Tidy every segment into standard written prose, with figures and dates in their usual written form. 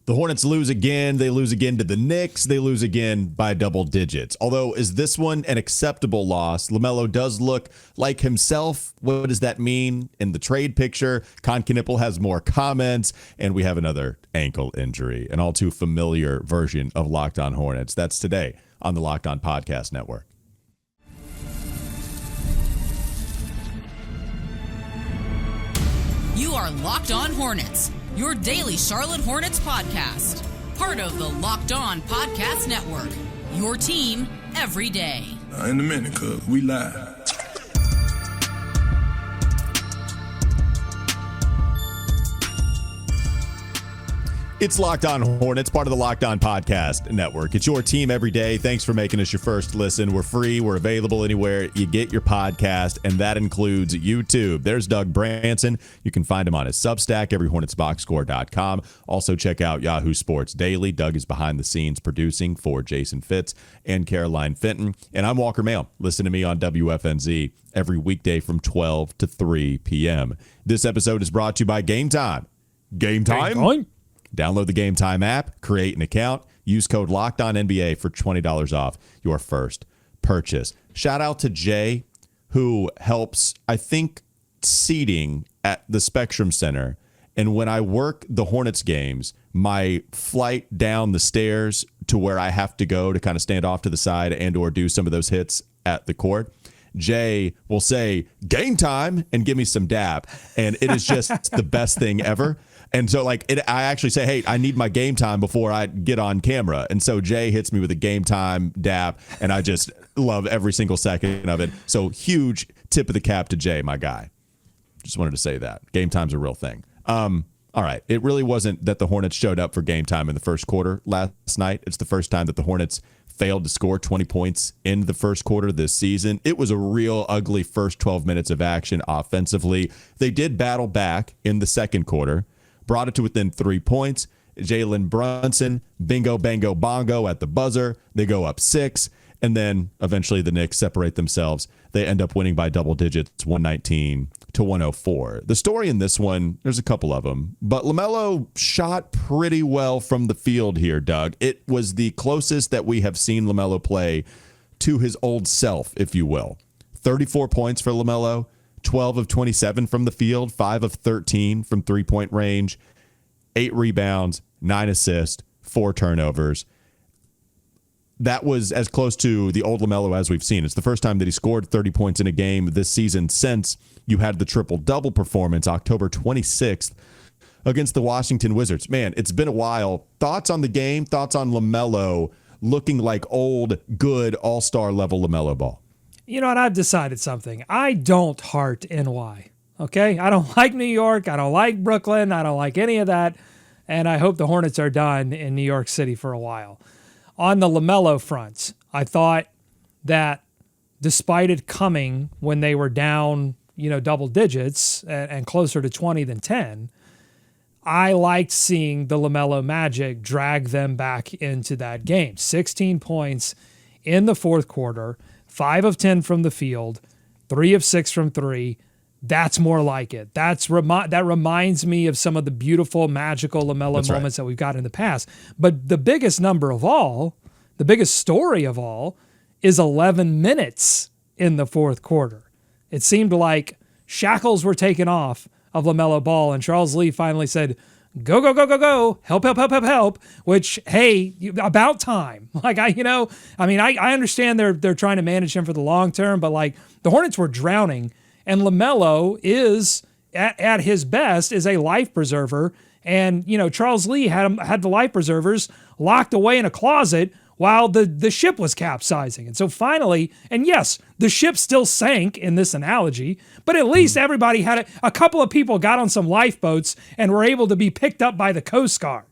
The Hornets lose again. They lose again to the Knicks. They lose again by double digits. Although, is this one an acceptable loss? LaMelo does look like himself. What does that mean in the trade picture? Kon Knueppel has more comments, and we have another ankle injury, an all too familiar version of Locked On Hornets. That's today on the Locked On Podcast Network. You are Locked On Hornets, your daily Charlotte Hornets podcast. Part of the Locked On Podcast Network, your team every day. In a minute, cuz we live. It's Locked On Hornets, part of the Locked On Podcast Network. It's your team every day. Thanks for making us your first listen. We're free. We're available anywhere you get your podcast, and that includes YouTube. There's Doug Branson. You can find him on his Substack, everyhornetsboxscore.com. Also, check out Yahoo Sports Daily. Doug is behind the scenes producing for Jason Fitz and Caroline Fenton. And I'm Walker Mail. Listen to me on WFNZ every weekday from 12 to 3 p.m. This episode is brought to you by Game Time. Game Time? Download the Game Time app, create an account, use code LOCKEDONNBA for $20 off your first purchase. Shout out to Jay, who helps, I think, seating at the Spectrum Center. And when I work the Hornets games, my flight down the stairs to where I have to go to kind of stand off to the side and or do some of those hits at the court, Jay will say, "Game time," and give me some dap. And it is just the best thing ever. And so, I actually say, hey, I need my game time before I get on camera. And so Jay hits me with a game time dap, and I just love every single second of it. So huge tip of the cap to Jay, my guy. Just wanted to say that. Game time's a real thing. All right. It really wasn't that the Hornets showed up for game time in the first quarter last night. It's the first time that the Hornets failed to score 20 points in the first quarter this season. It was a real ugly first 12 minutes of action offensively. They did battle back in the second quarter. Brought it to within 3 points. Jalen Brunson, bingo, bango, bongo at the buzzer. They go up 6, and then eventually the Knicks separate themselves. They end up winning by double digits, 119-104. The story in this one, there's a couple of them, but LaMelo shot pretty well from the field here, Doug. It was the closest that we have seen LaMelo play to his old self, if you will. 34 points for LaMelo. 12 of 27 from the field, 5 of 13 from three-point range, 8 rebounds, 9 assists, 4 turnovers. That was as close to the old LaMelo as we've seen. It's the first time that he scored 30 points in a game this season since you had the triple-double performance October 26th against the Washington Wizards. Man, it's been a while. Thoughts on the game, thoughts on LaMelo looking like old, good, all-star level LaMelo Ball? You know what? I've decided something. I don't heart NY, okay? I don't like New York. I don't like Brooklyn. I don't like any of that. And I hope the Hornets are done in New York City for a while. On the LaMelo front, I thought that despite it coming when they were down, double digits and closer to 20 than 10, I liked seeing the LaMelo Magic drag them back into that game. 16 points in the fourth quarter. 5 of 10 from the field, 3 of 6 from 3. That's more like it. That reminds me of some of the beautiful, magical LaMelo moments that we've got in the past. But the biggest number of all, the biggest story of all, is 11 minutes in the fourth quarter. It seemed like shackles were taken off of LaMelo Ball, and Charles Lee finally said, go, go, go, go, go, help, help, help, help, help, which, hey, about time. I understand they're trying to manage him for the long term, but the Hornets were drowning, and LaMelo is, at his best, is a life preserver, and, Charles Lee had the life preservers locked away in a closet while the ship was capsizing. And so finally, and yes, the ship still sank in this analogy, but at least everybody had a couple of people got on some lifeboats and were able to be picked up by the Coast Guard.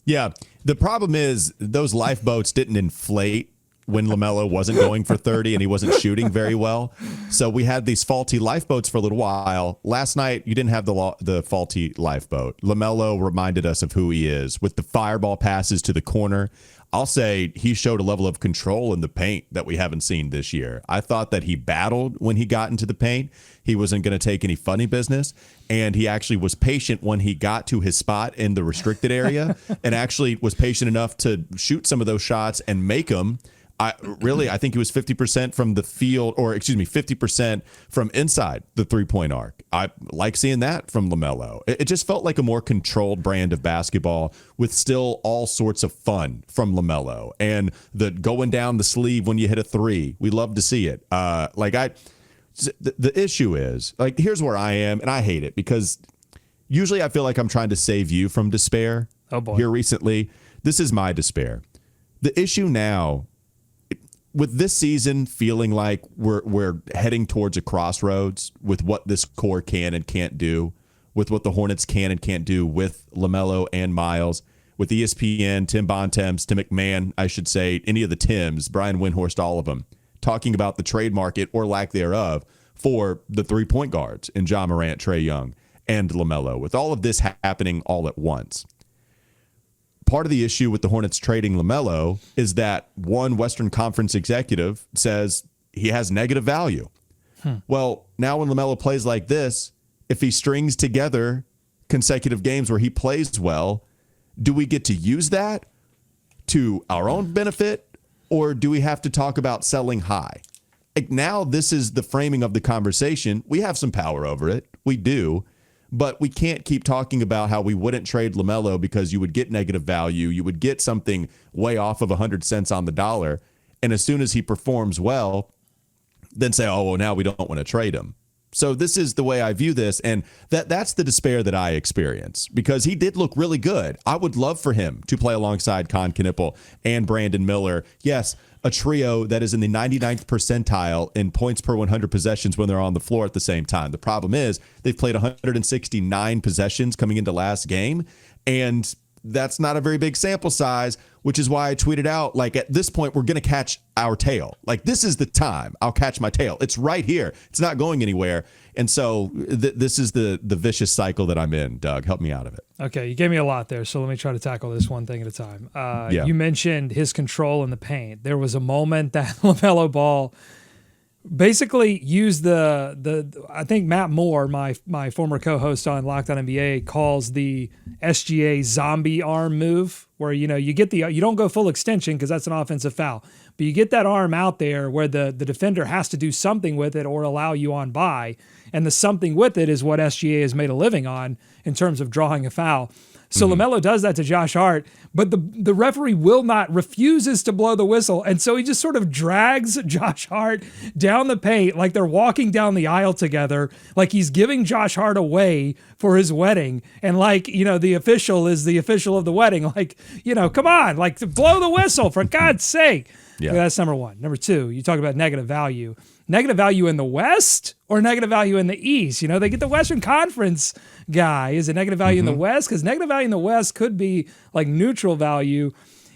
Yeah, the problem is those lifeboats didn't inflate when LaMelo wasn't going for 30 and he wasn't shooting very well. So we had these faulty lifeboats for a little while. Last night, you didn't have the faulty lifeboat. LaMelo reminded us of who he is with the fireball passes to the corner. I'll say he showed a level of control in the paint that we haven't seen this year. I thought that he battled when he got into the paint. He wasn't going to take any funny business, and he actually was patient when he got to his spot in the restricted area and actually was patient enough to shoot some of those shots and make them. I think he was 50% from the field, 50% from inside the three-point arc. I like seeing that from LaMelo. It just felt like a more controlled brand of basketball with still all sorts of fun from LaMelo. And the going down the sleeve when you hit a three, we love to see it. The issue is, like, here's where I am, and I hate it because usually I feel like I'm trying to save you from despair. Oh boy. Here recently, this is my despair. The issue now, with this season feeling like we're heading towards a crossroads with what this core can and can't do, with what the Hornets can and can't do with LaMelo and Miles, with ESPN, Tim Bontemps, Tim McMahon, I should say, any of the Tims, Brian Windhorst, all of them, talking about the trade market or lack thereof for the three-point guards in Ja Morant, Trae Young, and LaMelo, with all of this happening all at once. Part of the issue with the Hornets trading LaMelo is that one Western Conference executive says he has negative value. Well, now when LaMelo plays like this, if he strings together consecutive games where he plays well, do we get to use that to our own benefit, or do we have to talk about selling high? Like, now this is the framing of the conversation. We have some power over it. We do. But we can't keep talking about how we wouldn't trade LaMelo because you would get negative value. You would get something way off of 100 cents on the dollar. And as soon as he performs well, then say, oh, well, now we don't want to trade him. So this is the way I view this. And that's the despair that I experience because he did look really good. I would love for him to play alongside Kon Knueppel and Brandon Miller. Yes, a trio that is in the 99th percentile in points per 100 possessions when they're on the floor at the same time. The problem is they've played 169 possessions coming into last game, and that's not a very big sample size, which is why I tweeted out, like, at this point, we're going to catch our tail. Like, this is the time I'll catch my tail. It's right here. It's not going anywhere. And so this is the vicious cycle that I'm in. Doug, help me out of it. Okay, you gave me a lot there, so let me try to tackle this one thing at a time. Yeah. You mentioned his control in the paint. There was a moment that LaMelo Ball basically used I think Matt Moore, my former co-host on Locked On NBA, calls the SGA zombie arm move, where you don't go full extension because that's an offensive foul, but you get that arm out there where the defender has to do something with it or allow you on by, and the something with it is what SGA has made a living on in terms of drawing a foul. So LaMelo does that to Josh Hart, but the referee refuses to blow the whistle. And so he just sort of drags Josh Hart down the paint like they're walking down the aisle together, like he's giving Josh Hart away for his wedding. And like, the official is the official of the wedding. Like, come on, like, blow the whistle for God's sake. Yeah. Okay, that's number one. Number two, you talk about negative value. Negative value in the West or negative value in the East? They get the Western Conference guy. Is it negative value in the West? Because negative value in the West could be like neutral value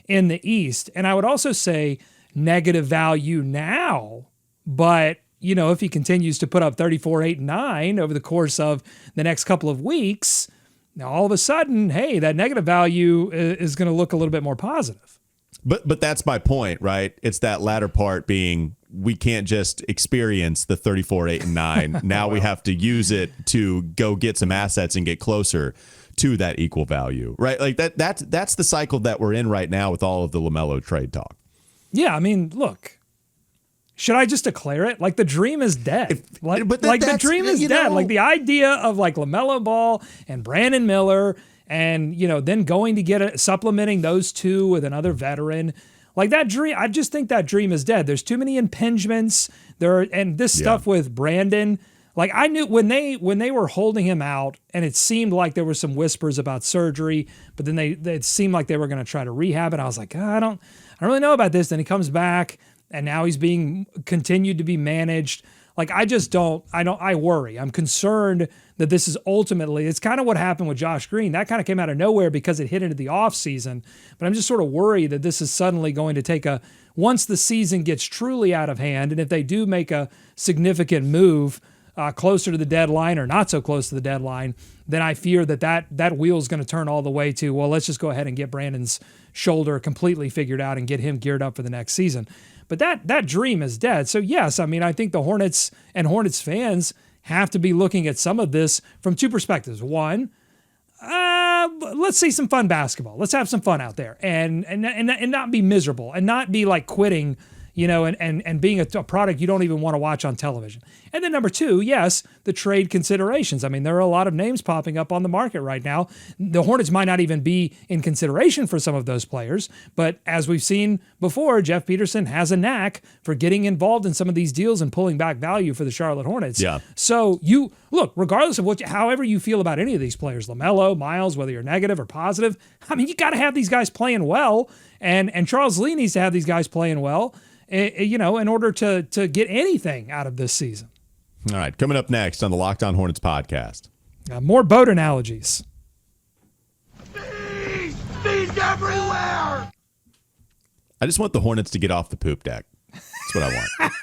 in the East. And I would also say negative value now, but if he continues to put up 34, 8, and 9 over the course of the next couple of weeks, now all of a sudden, hey, that negative value is going to look a little bit more positive. But that's my point, right? It's that latter part being we can't just experience the 34, 8, and 9. Now we have to use it to go get some assets and get closer to that equal value, right? Like that's the cycle that we're in right now with all of the LaMelo trade talk. Yeah, I mean, look, should I just declare it? Like, the dream is dead. The dream is dead. Like, the idea of like LaMelo Ball and Brandon Miller and, then going to get supplementing those two with another veteran. Like, that dream, I just think that dream is dead. There's too many impingements there, and this stuff with Brandon. Like, I knew when they were holding him out, and it seemed like there were some whispers about surgery, but then it seemed like they were going to try to rehab it. I was like, I don't really know about this. Then he comes back, and now he's being continued to be managed Like, I worry. I'm concerned that this is ultimately, it's kind of what happened with Josh Green. That kind of came out of nowhere because it hit into the offseason. But I'm just sort of worried that this is suddenly going to take once the season gets truly out of hand, and if they do make a significant move closer to the deadline or not so close to the deadline, then I fear that wheel is going to turn all the way to, well, let's just go ahead and get Brandon's shoulder completely figured out and get him geared up for the next season. But that dream is dead. So yes, I mean, I think the Hornets and Hornets fans have to be looking at some of this from two perspectives. One, let's see some fun basketball. Let's have some fun out there and not be miserable and not be like quitting, and being a product you don't even want to watch on television. And then number two, yes, the trade considerations. I mean, there are a lot of names popping up on the market right now. The Hornets might not even be in consideration for some of those players, but as we've seen before, Jeff Peterson has a knack for getting involved in some of these deals and pulling back value for the Charlotte Hornets. Yeah. So you look, regardless of however you feel about any of these players, LaMelo, Miles, whether you're negative or positive, I mean, you got to have these guys playing well, and Charles Lee needs to have these guys playing well, in order to get anything out of this season. All right, coming up next on the Locked On Hornets podcast. More boat analogies. Bees everywhere! I just want the Hornets to get off the poop deck. That's what I want.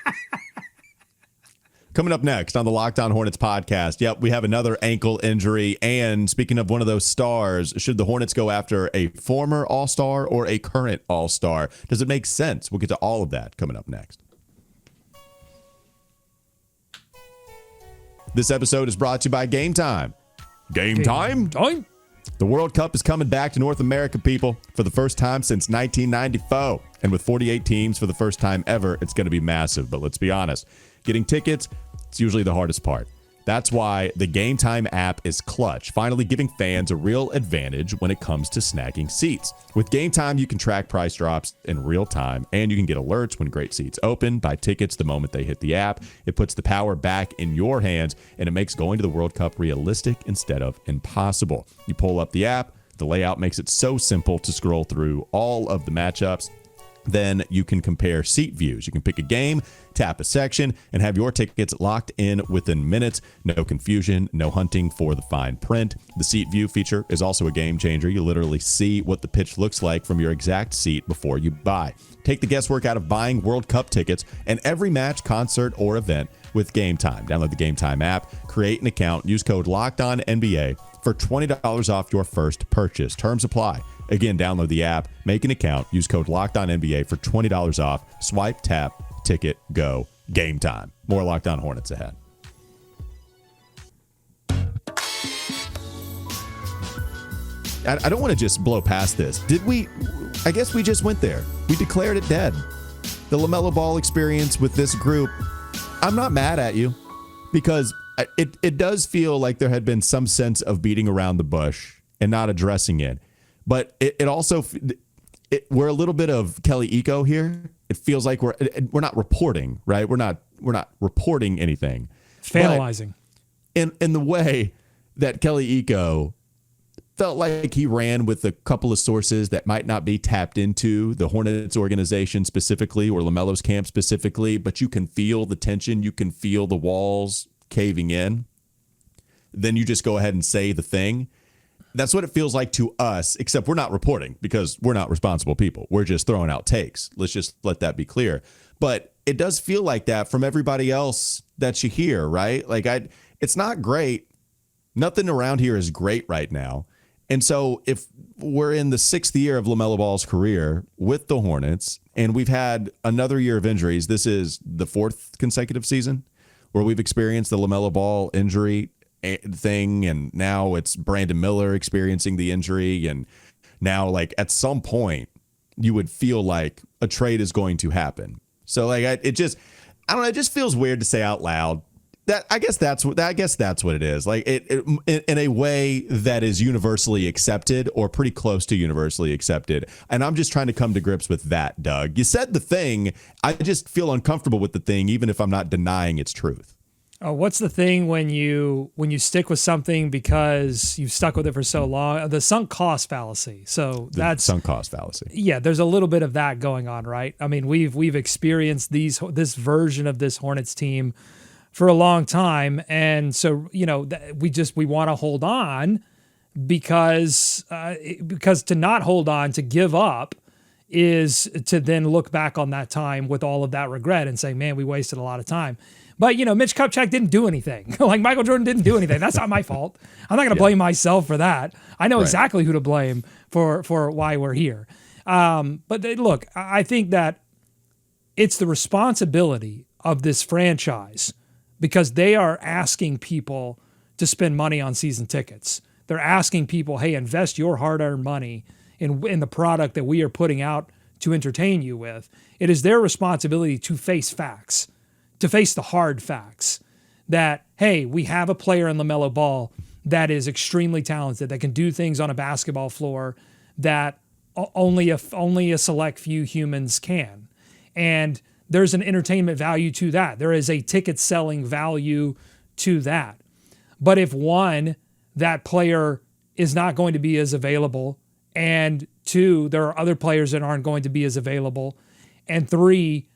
Coming up next on the Locked On Hornets podcast. Yep, we have another ankle injury. And speaking of one of those stars, should the Hornets go after a former All-Star or a current All-Star? Does it make sense? We'll get to all of that coming up next. This episode is brought to you by Game Time. Game Time? The World Cup is coming back to North America, people, for the first time since 1994. And with 48 teams for the first time ever, it's going to be massive. But let's be honest, getting tickets, it's usually the hardest part. That's why the Game Time app is clutch, finally giving fans a real advantage when it comes to snagging seats. With Game Time, you can track price drops in real time, and you can get alerts when great seats open, buy tickets the moment they hit the app. It puts the power back in your hands, and it makes going to the World Cup realistic instead of impossible. You pull up the app, the layout makes it so simple to scroll through all of the matchups. Then you can compare seat views. You can pick a game, tap a section, and have your tickets locked in within minutes. No confusion, no hunting for the fine print. The seat view feature is also a game changer. You literally see what the pitch looks like from your exact seat before you buy. Take the guesswork out of buying World Cup tickets and every match, concert, or event with Game Time. Download the Game Time app, create an account, use code LOCKEDONNBA for $20 off your first purchase. Terms apply. Again, download the app, make an account, use code LOCKEDONNBA for $20 off. Swipe, tap, ticket, go. Game Time. More Locked On Hornets ahead. I don't want to just blow past this. Did we? I guess we just went there. We declared it dead. The LaMelo Ball experience with this group, I'm not mad at you because it does feel like there had been some sense of beating around the bush and not addressing it. But it also, we're a little bit of Kelly Eco here. It feels like we're not reporting, right? We're not reporting anything. Fanalizing. In the way that Kelly Eco felt like he ran with a couple of sources that might not be tapped into, the Hornets organization specifically or LaMelo's camp specifically, but you can feel the tension. You can feel the walls caving in. Then you just go ahead and say the thing. That's what it feels like to us, except we're not reporting because we're not responsible people. We're just throwing out takes. Let's just let that be clear. But it does feel like that from everybody else that you hear, right? Like it's not great. Nothing around here is great right now. And so if we're in the 6th year of LaMelo Ball's career with the Hornets and we've had another year of injuries, this is the 4th consecutive season where we've experienced the LaMelo Ball injury thing, and now it's Brandon Miller experiencing the injury, and now like at some point you would feel like a trade is going to happen. So like it just feels weird to say out loud that I guess that's what it is. Like it in a way that is universally accepted or pretty close to universally accepted. And I'm just trying to come to grips with that, Doug. You said the thing. I just feel uncomfortable with the thing, even if I'm not denying its truth. Oh, what's the thing when you stick with something because you've stuck with it for so long? The sunk cost fallacy. So that's sunk cost fallacy. Yeah, there's a little bit of that going on, right? I mean, we've experienced this version of this Hornets team for a long time. And so, we want to hold on because to not hold on, to give up, is to then look back on that time with all of that regret and say, man, we wasted a lot of time. But, Mitch Kupchak didn't do anything. Like Michael Jordan didn't do anything. That's not my fault. I'm not going to blame myself for that. I know exactly who to blame for why we're here. But look, I think that it's the responsibility of this franchise, because they are asking people to spend money on season tickets. They're asking people, hey, invest your hard-earned money in the product that we are putting out to entertain you with. It is their responsibility to face facts, to face the hard facts that, hey, we have a player in LaMelo Ball that is extremely talented, that can do things on a basketball floor that only a select few humans can. And there's an entertainment value to that. There is a ticket selling value to that. But if one, that player is not going to be as available, and two, there are other players that aren't going to be as available, and three,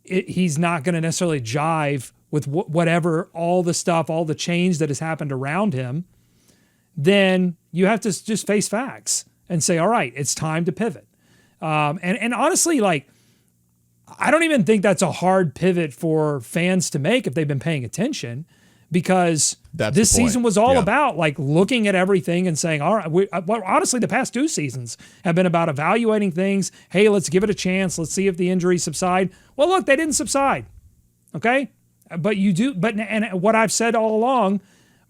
he's not going to necessarily jive with whatever, all the stuff, all the change that has happened around him, then you have to just face facts and say, all right, it's time to pivot. And honestly, like, I don't even think that's a hard pivot for fans to make if they've been paying attention, because this season was all about like looking at everything and saying, all right, honestly, the past 2 seasons have been about evaluating things. Hey, let's give it a chance. Let's see if the injuries subside. Well, look, they didn't subside. Okay. But you do, and what I've said all along,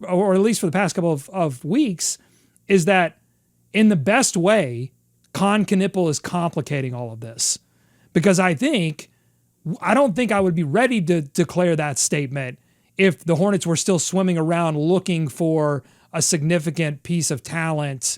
or at least for the past couple of weeks, is that in the best way, Kon Knueppel is complicating all of this, because I don't think I would be ready to declare that statement if the Hornets were still swimming around looking for a significant piece of talent,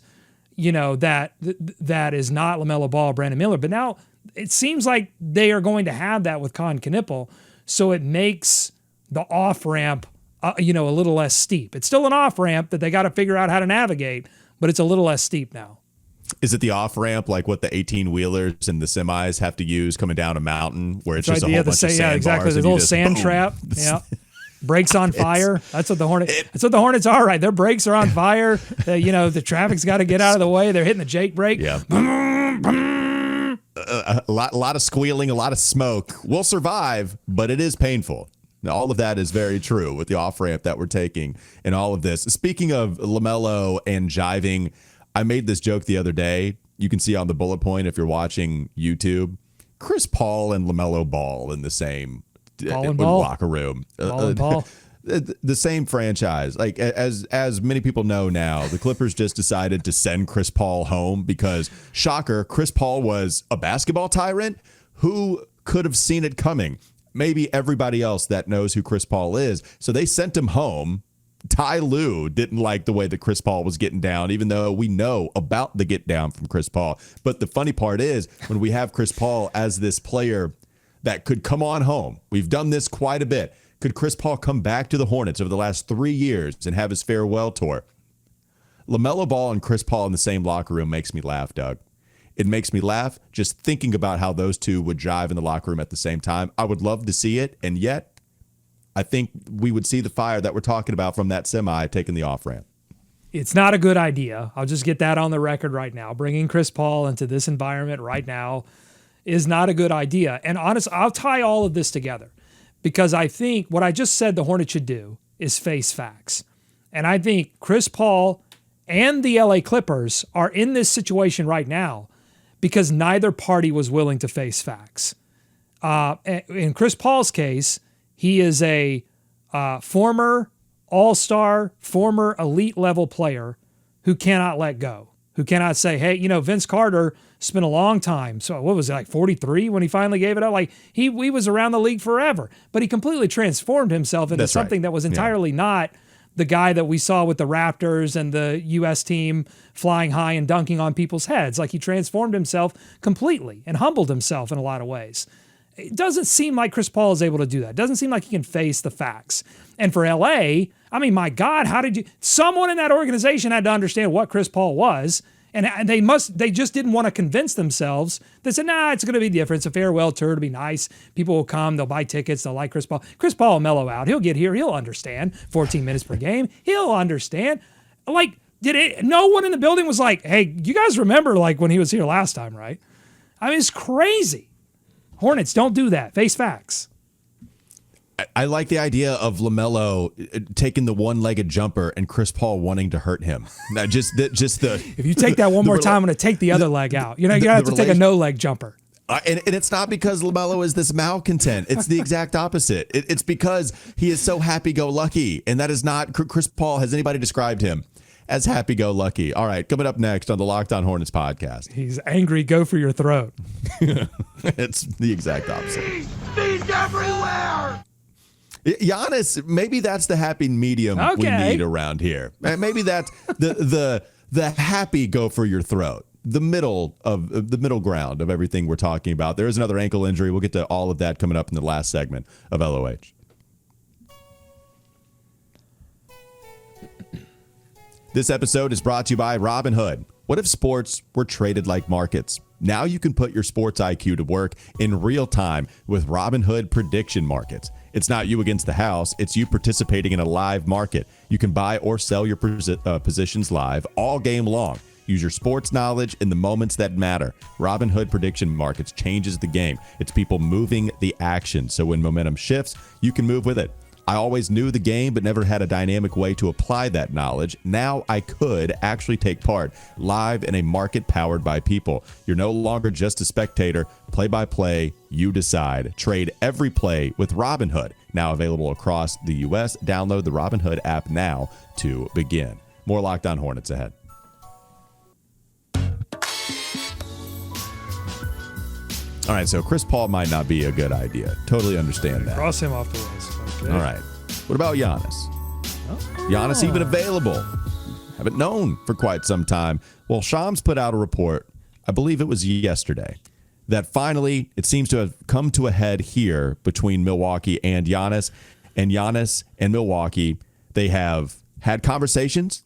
that is not LaMelo Ball, Brandon Miller. But now it seems like they are going to have that with Kon Knueppel, so it makes the off-ramp, a little less steep. It's still an off-ramp that they got to figure out how to navigate, but it's a little less steep now. Is it the off-ramp like what the 18-wheelers and the semis have to use coming down a mountain, where it's just a whole bunch of sandbars? Exactly. The little sand trap. Yeah. Brakes on fire. That's what the Hornets are, right? Their brakes are on fire. The traffic's got to get out of the way. They're hitting the Jake brake. Yeah. A lot of squealing, a lot of smoke. We'll survive, but it is painful. Now, all of that is very true with the off-ramp that we're taking and all of this. Speaking of LaMelo and jiving, I made this joke the other day. You can see on the bullet point if you're watching YouTube. Chris Paul and LaMelo Ball in the same locker room. Ball. The same franchise. Like, as many people know now, the Clippers just decided to send Chris Paul home because, shocker, Chris Paul was a basketball tyrant. Who could have seen it coming? Maybe everybody else that knows who Chris Paul is. So they sent him home. Ty Lue didn't like the way that Chris Paul was getting down, even though we know about the get down from Chris Paul. But the funny part is, when we have Chris Paul as this player that could come on home, we've done this quite a bit. Could Chris Paul come back to the Hornets over the last 3 years and have his farewell tour? LaMelo Ball and Chris Paul in the same locker room makes me laugh, Doug. It makes me laugh just thinking about how those two would jive in the locker room at the same time. I would love to see it, and yet I think we would see the fire that we're talking about from that semi taking the off-ramp. It's not a good idea. I'll just get that on the record right now. Bringing Chris Paul into this environment right now is not a good idea. And honestly, I'll tie all of this together because I think what I just said the Hornets should do is face facts. And I think Chris Paul and the LA Clippers are in this situation right now because neither party was willing to face facts. In Chris Paul's case, he is a former all-star, former elite level player who cannot let go, who cannot say, hey, Vince Carter spent a long time. So what was it, like 43 when he finally gave it up? Like he was around the league forever, but he completely transformed himself into something that was entirely not the guy that we saw with the Raptors and the U.S. team flying high and dunking on people's heads. Like he transformed himself completely and humbled himself in a lot of ways. It doesn't seem like Chris Paul is able to do that. It doesn't seem like he can face the facts. And for LA, I mean, my God, someone in that organization had to understand what Chris Paul was And they just didn't want to convince themselves. They said, nah, it's going to be different. It's a farewell tour. It'll be nice. People will come. They'll buy tickets. They'll like Chris Paul. Chris Paul will mellow out. He'll get here. He'll understand. 14 minutes per game. He'll understand. Like, no one in the building was like, hey, you guys remember like when he was here last time, right? I mean, it's crazy. Hornets, don't do that. Face facts. I like the idea of LaMelo taking the one-legged jumper and Chris Paul wanting to hurt him. Now, just the. If you take that one more time, I'm going to take the other leg out. You know, you have to take a no-leg jumper. And it's not because LaMelo is this malcontent. It's the exact opposite. It's because he is so happy-go-lucky, and that is not Chris Paul. Has anybody described him as happy-go-lucky? All right, coming up next on the Locked On Hornets podcast. He's angry. Go for your throat. It's the exact opposite. He's everywhere. Giannis, maybe that's the happy medium we need around here. Maybe that's the happy go for your throat. The middle ground of everything we're talking about. There is another ankle injury. We'll get to all of that coming up in the last segment of LOH. This episode is brought to you by Robinhood. What if sports were traded like markets? Now you can put your sports IQ to work in real time with Robinhood prediction markets. It's not you against the house. It's you participating in a live market. You can buy or sell your positions live all game long. Use your sports knowledge in the moments that matter. Robinhood prediction markets changes the game. It's people moving the action. So when momentum shifts, you can move with it. I always knew the game, but never had a dynamic way to apply that knowledge. Now I could actually take part live in a market powered by people. You're no longer just a spectator. Play by play, you decide. Trade every play with Robinhood. Now available across the U.S. Download the Robinhood app now to begin. More Locked On Hornets ahead. All right, so Chris Paul might not be a good idea. Totally understand that. Cross him off the list. Okay. All right. What about Giannis? Giannis even available? Haven't known for quite some time. Well, Shams put out a report, I believe it was yesterday, that finally it seems to have come to a head here between Milwaukee and Giannis. And Giannis and Milwaukee, they have had conversations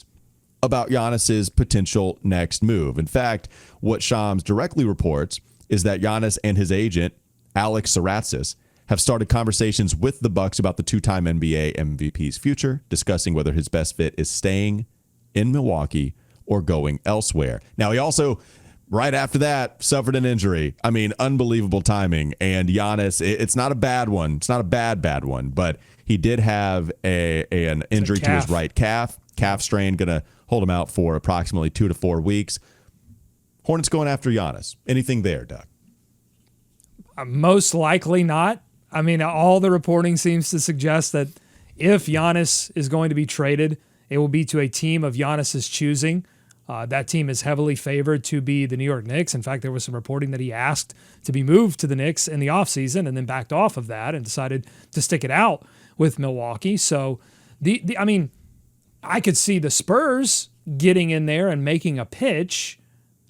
about Giannis's potential next move. In fact, what Shams directly reports is that Giannis and his agent, Alex Saratzis, have started conversations with the Bucks about the two-time NBA MVP's future, discussing whether his best fit is staying in Milwaukee or going elsewhere. Now, he also, right after that, suffered an injury. I mean, unbelievable timing. And Giannis, it's not a bad one. It's not a bad one, but he did have an injury to his right calf strain, going to hold him out for approximately 2 to 4 weeks. Hornets going after Giannis. Anything there, Doug? Most likely not. I mean, all the reporting seems to suggest that if Giannis is going to be traded, it will be to a team of Giannis's choosing. That team is heavily favored to be the New York Knicks. In fact, there was some reporting that he asked to be moved to the Knicks in the offseason and then backed off of that and decided to stick it out with Milwaukee. So, I mean, I could see the Spurs getting in there and making a pitch,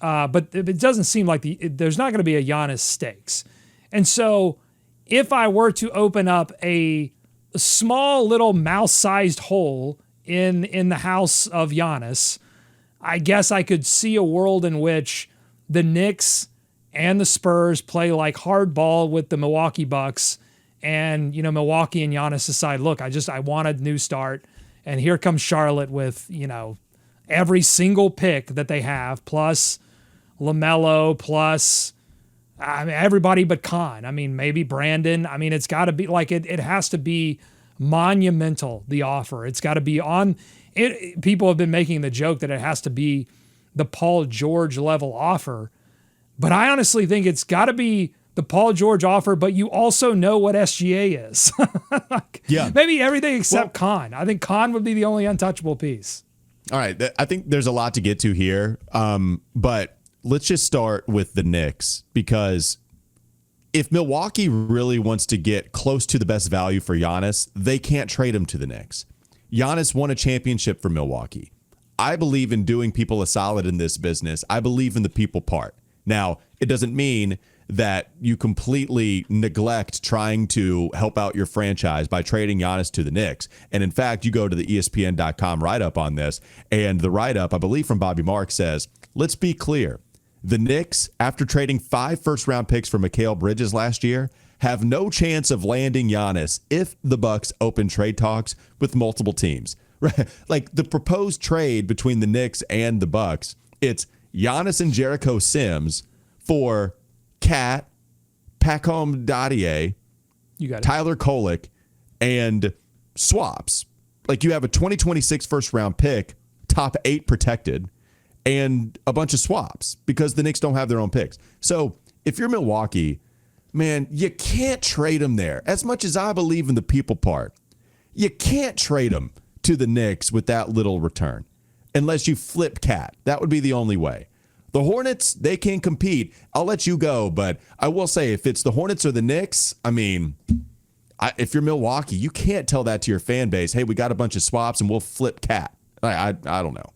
but it doesn't seem like there's not going to be a Giannis stakes. And so if I were to open up a small little mouse-sized hole in the house of Giannis, I guess I could see a world in which the Knicks and the Spurs play like hardball with the Milwaukee Bucks, and Milwaukee and Giannis decide, look, I want a new start, and here comes Charlotte with every single pick that they have, plus LaMelo, plus everybody but Kon. I mean, maybe Brandon. I mean, it's got to be like it has to be monumental, the offer. It's got to be on it. People have been making the joke that it has to be the Paul George level offer, but I honestly think it's got to be the Paul George offer, but you also know what SGA is. Yeah. Maybe everything except Kon. I think Kon would be the only untouchable piece. All right. I think there's a lot to get to here, but let's just start with the Knicks, because if Milwaukee really wants to get close to the best value for Giannis, they can't trade him to the Knicks. Giannis won a championship for Milwaukee. I believe in doing people a solid in this business. I believe in the people part. Now, it doesn't mean that you completely neglect trying to help out your franchise by trading Giannis to the Knicks. And in fact, you go to the ESPN.com write-up on this, and the write-up, I believe from Bobby Marks, says let's be clear. The Knicks, after trading 5 first-round picks for Mikal Bridges last year, have no chance of landing Giannis if the Bucks open trade talks with multiple teams. Right? Like the proposed trade between the Knicks and the Bucks, it's Giannis and Jericho Sims for Cat, Pacom Dadier, Tyler Kolek, and swaps. Like you have a 2026 first-round pick, top 8 protected, and a bunch of swaps because the Knicks don't have their own picks. So if you're Milwaukee, man, you can't trade them there. As much as I believe in the people part, you can't trade them to the Knicks with that little return unless you flip Cat. That would be the only way. The Hornets, they can compete. I'll let you go, but I will say if it's the Hornets or the Knicks, I mean, if you're Milwaukee, you can't tell that to your fan base. Hey, we got a bunch of swaps and we'll flip Cat. I don't know.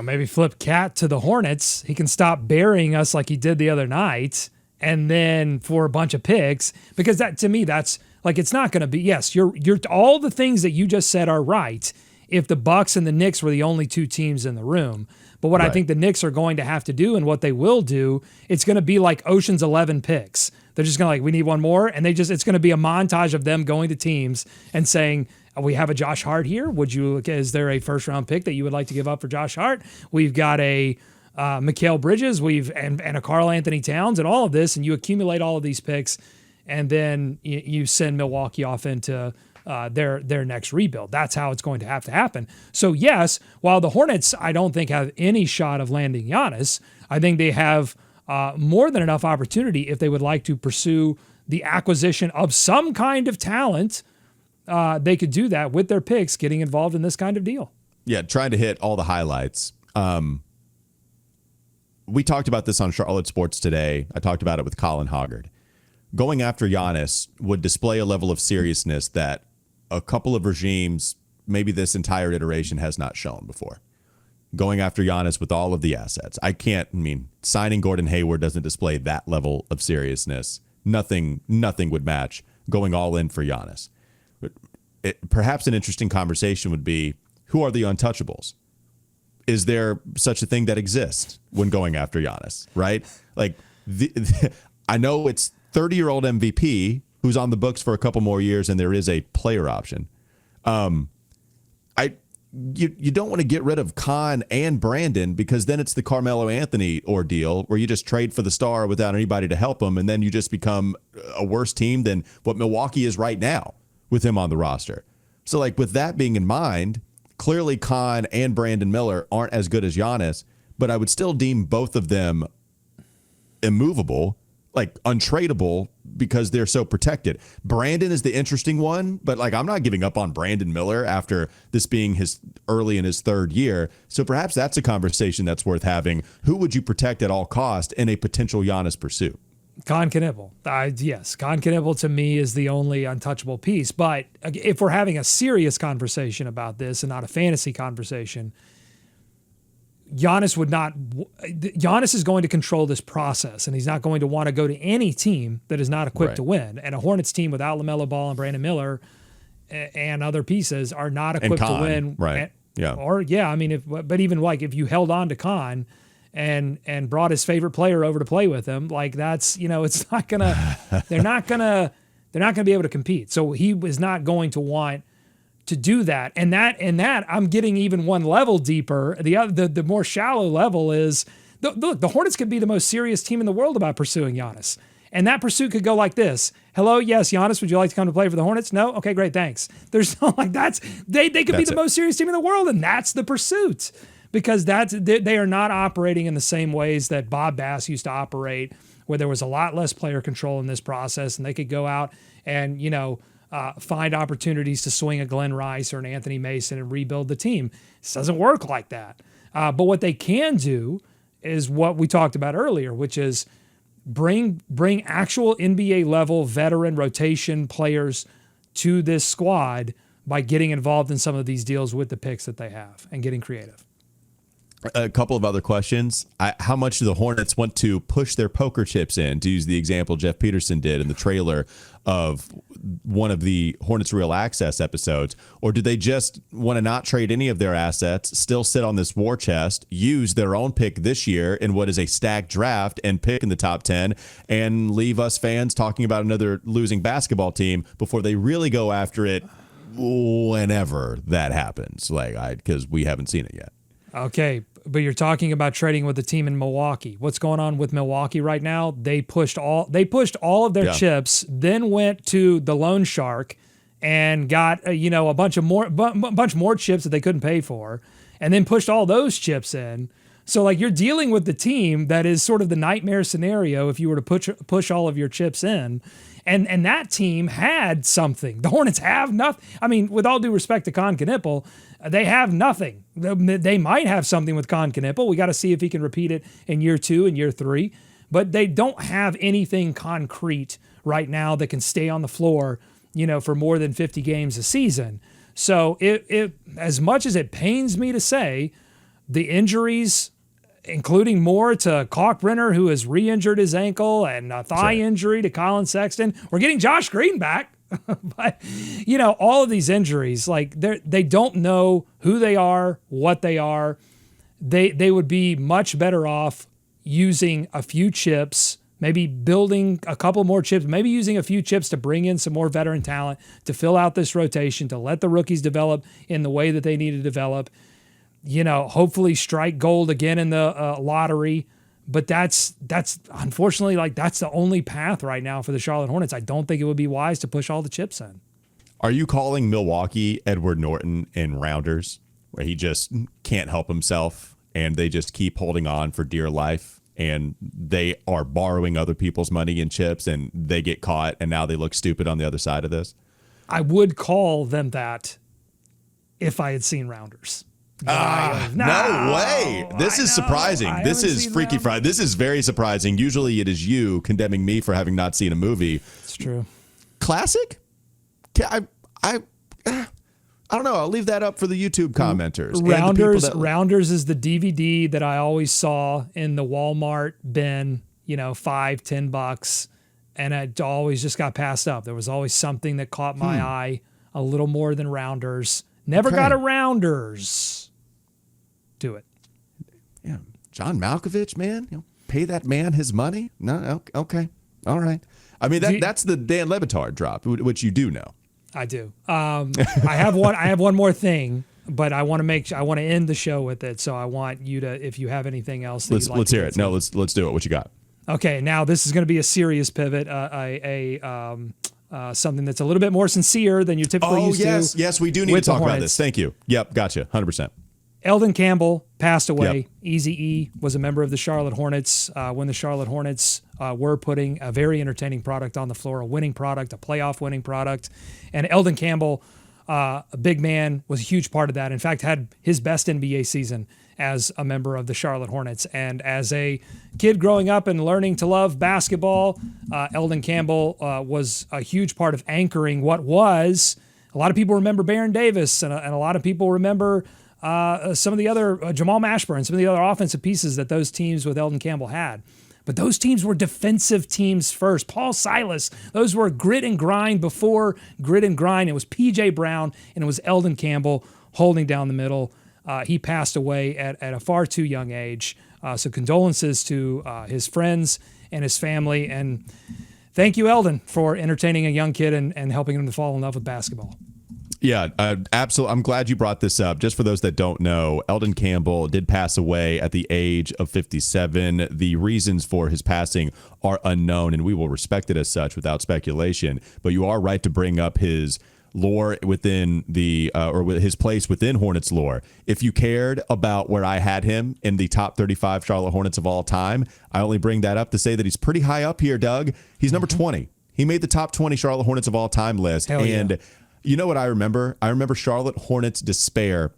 Maybe flip Cat to the Hornets. He can stop burying us like he did the other night, and then for a bunch of picks, because that to me that's like it's not going to be. Yes, you're all the things that you just said are right. If the Bucks and the Knicks were the only 2 teams in the room, but what I think the Knicks are going to have to do, and what they will do, it's going to be like Ocean's 11 picks. They're just going to we need one more, and it's going to be a montage of them going to teams and saying, we have a Josh Hart here. Is there a first round pick that you would like to give up for Josh Hart? We've got a Mikal Bridges, and a Karl Anthony Towns, and all of this, and you accumulate all of these picks, and then you send Milwaukee off into their next rebuild. That's how it's going to have to happen. So yes, while the Hornets I don't think have any shot of landing Giannis, I think they have more than enough opportunity if they would like to pursue the acquisition of some kind of talent. They could do that with their picks, getting involved in this kind of deal. Yeah, trying to hit all the highlights. We talked about this on Charlotte Sports Today. I talked about it with Colin Hoggard. Going after Giannis would display a level of seriousness that a couple of regimes, maybe this entire iteration, has not shown before. Going after Giannis with all of the assets. Signing Gordon Hayward doesn't display that level of seriousness. Nothing would match going all in for Giannis. Perhaps an interesting conversation would be, who are the untouchables? Is there such a thing that exists when going after Giannis, right? Like, I know it's 30-year-old MVP who's on the books for a couple more years, and there is a player option. You don't want to get rid of Kon and Brandon, because then it's the Carmelo Anthony ordeal where you just trade for the star without anybody to help him, and then you just become a worse team than what Milwaukee is right now with him on the roster. So, like, with that being in mind, clearly Kon and Brandon Miller aren't as good as Giannis, but I would still deem both of them immovable, like untradeable, because they're so protected. Brandon is the interesting one, but like I'm not giving up on Brandon Miller after this being his early in his 3rd year. So perhaps that's a conversation that's worth having. Who would you protect at all cost in a potential Giannis pursuit? Kon Knueppel. Yes, Kon Knueppel to me is the only untouchable piece. But if we're having a serious conversation about this and not a fantasy conversation, Giannis is going to control this process, and he's not going to want to go to any team that is not equipped to win. And a Hornets team without LaMelo Ball and Brandon Miller and other pieces are not equipped to win. Right. But even like if you held on to Kon and brought his favorite player over to play with him, like that's, it's not gonna, they're not gonna be able to compete. So he was not going to want to do that. And that I'm getting even one level deeper. The more shallow level is, look, the Hornets could be the most serious team in the world about pursuing Giannis. And that pursuit could go like this. Hello, yes, Giannis, would you like to come to play for the Hornets? No? Okay, great, thanks. There's no they could be the most serious team in the world, and that's the pursuit. Because they are not operating in the same ways that Bob Bass used to operate, where there was a lot less player control in this process, and they could go out and, find opportunities to swing a Glenn Rice or an Anthony Mason and rebuild the team. This doesn't work like that. But what they can do is what we talked about earlier, which is bring actual NBA level veteran rotation players to this squad by getting involved in some of these deals with the picks that they have and getting creative. A couple of other questions. How much do the Hornets want to push their poker chips in, to use the example Jeff Peterson did in the trailer of one of the Hornets Real Access episodes? Or do they just want to not trade any of their assets, still sit on this war chest, use their own pick this year in what is a stacked draft and pick in the top 10, and leave us fans talking about another losing basketball team before they really go after it whenever that happens? Because we haven't seen it yet. Okay, but you're talking about trading with the team in Milwaukee. What's going on with Milwaukee right now? They pushed all of their chips, then went to the loan shark and got a bunch more chips that they couldn't pay for, and then pushed all those chips in. So you're dealing with the team that is sort of the nightmare scenario if you were to push all of your chips in. And that team had something. The Hornets have nothing. I mean, with all due respect to Kon Knueppel, they have nothing. They might have something with Kon Knueppel. We got to see if he can repeat it in year 2 and year 3. But they don't have anything concrete right now that can stay on the floor, for more than 50 games a season. So it as much as it pains me to say, the injuries, including more to Kalkbrenner, who has re-injured his ankle, and a thigh injury to Colin Sexton. We're getting Josh Green back. But, all of these injuries, they don't know who they are, what they are. They would be much better off using a few chips, maybe building a couple more chips, maybe using a few chips to bring in some more veteran talent to fill out this rotation, to let the rookies develop in the way that they need to develop. Hopefully strike gold again in the lottery. But that's unfortunately, that's the only path right now for the Charlotte Hornets. I don't think it would be wise to push all the chips in. Are you calling Milwaukee Edward Norton in Rounders, where he just can't help himself and they just keep holding on for dear life, and they are borrowing other people's money in chips and they get caught and now they look stupid on the other side of this? I would call them that if I had seen Rounders. No way. This is surprising. This is Freaky Friday. This is very surprising. Usually it is you condemning me for having not seen a movie. It's true. Classic? I don't know. I'll leave that up for the YouTube commenters. Rounders is the DVD that I always saw in the Walmart bin, $5-10, and it always just got passed up. There was always something that caught my eye a little more than Rounders. Never got a Rounders. Do it. Yeah, John Malkovich, man. Pay that man his money? No, okay. All right. I mean, that's the Dan Le Batard drop, which you do know. I do. I have one more thing, but I want to end the show with it. So I want you to, if you have anything else, let's hear it. No, let's do it. What you got? Okay. Now this is going to be a serious pivot. Something that's a little bit more sincere than you're typically used to. Yes, we do need to talk about this. Thank you. Yep, gotcha. 100%. Elden Campbell passed away. Yep. Eazy-E was a member of the Charlotte Hornets when the Charlotte Hornets were putting a very entertaining product on the floor, a winning product, a playoff winning product. And Elden Campbell, a big man, was a huge part of that. In fact, had his best NBA season as a member of the Charlotte Hornets. And as a kid growing up and learning to love basketball, Elden Campbell was a huge part of anchoring what was. A lot of people remember Baron Davis, and a lot of people remember some of the other, Jamal Mashburn, some of the other offensive pieces that those teams with Elden Campbell had. But those teams were defensive teams first. Paul Silas, those were grit and grind before grit and grind. It was P.J. Brown, and it was Elden Campbell holding down the middle. He passed away at a far too young age. So condolences to his friends and his family. And thank you, Elden, for entertaining a young kid and helping him to fall in love with basketball. Yeah, absolutely. I'm glad you brought this up. Just for those that don't know, Elden Campbell did pass away at the age of 57. The reasons for his passing are unknown, and we will respect it as such without speculation. But you are right to bring up his lore within the or his place within Hornets lore. If you cared about where I had him in the top 35 Charlotte Hornets of all time, I only bring that up to say that he's pretty high up here, Doug. He's number 20. He made the top 20 Charlotte Hornets of all time list. Hell yeah. And you know what I remember? I remember Charlotte Hornets despair,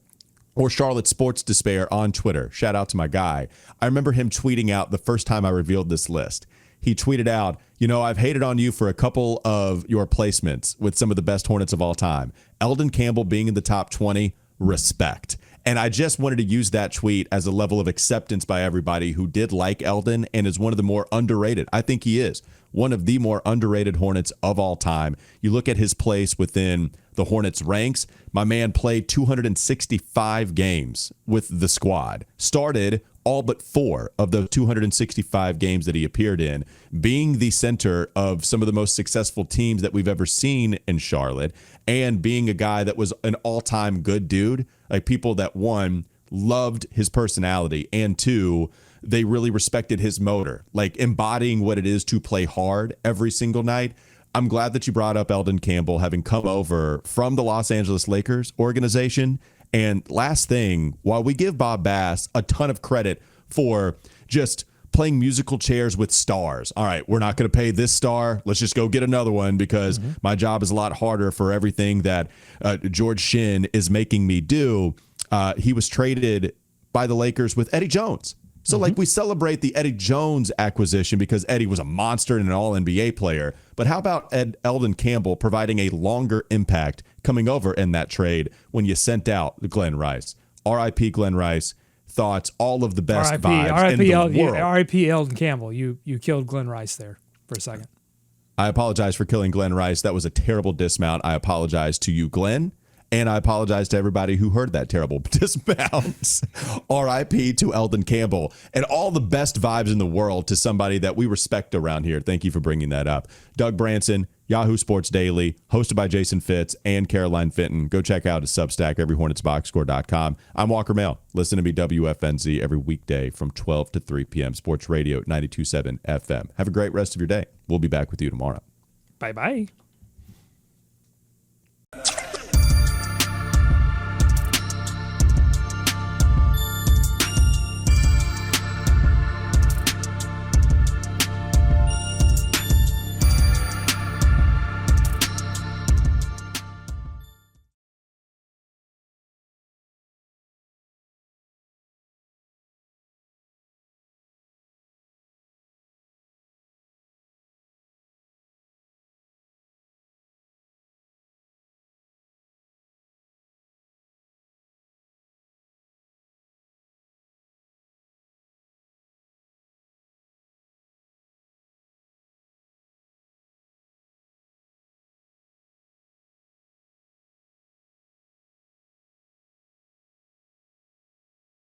or Charlotte Sports despair, on Twitter. Shout out to my guy. I remember him tweeting out the first time I revealed this list. He tweeted out, I've hated on you for a couple of your placements with some of the best Hornets of all time. Elden Campbell being in the top 20, respect. And I just wanted to use that tweet as a level of acceptance by everybody who did like Elden and is one of the more underrated. I think he is one of the more underrated Hornets of all time. You look at his place within the Hornets ranks, my man played 265 games with the squad, started all but 4 of those 265 games that he appeared in, being the center of some of the most successful teams that we've ever seen in Charlotte, and being a guy that was an all-time good dude. Like, people that, 1, loved his personality, and 2, they really respected his motor, like embodying what it is to play hard every single night. I'm glad that you brought up Elden Campbell, having come over from the Los Angeles Lakers organization. And last thing, while we give Bob Bass a ton of credit for just playing musical chairs with stars, all right, we're not going to pay this star. Let's just go get another one because my job is a lot harder for everything that George Shinn is making me do. He was traded by the Lakers with Eddie Jones. So, like, we celebrate the Eddie Jones acquisition because Eddie was a monster and an all-NBA player. But how about Elden Campbell providing a longer impact coming over in that trade when you sent out Glenn Rice? R.I.P. Glenn Rice. Thoughts, all of the best vibes in the world. R.I.P. Elden Campbell. You killed Glenn Rice there for a second. I apologize for killing Glenn Rice. That was a terrible dismount. I apologize to you, Glenn. And I apologize to everybody who heard that terrible dismount. R.I.P. to Elden Campbell. And all the best vibes in the world to somebody that we respect around here. Thank you for bringing that up. Doug Branson, Yahoo Sports Daily, hosted by Jason Fitz and Caroline Fenton. Go check out his Substack, everyhornetsboxscore.com. I'm Walker Mail. Listen to me, WFNZ, every weekday from 12 to 3 p.m. Sports Radio 92.7 FM. Have a great rest of your day. We'll be back with you tomorrow. Bye-bye.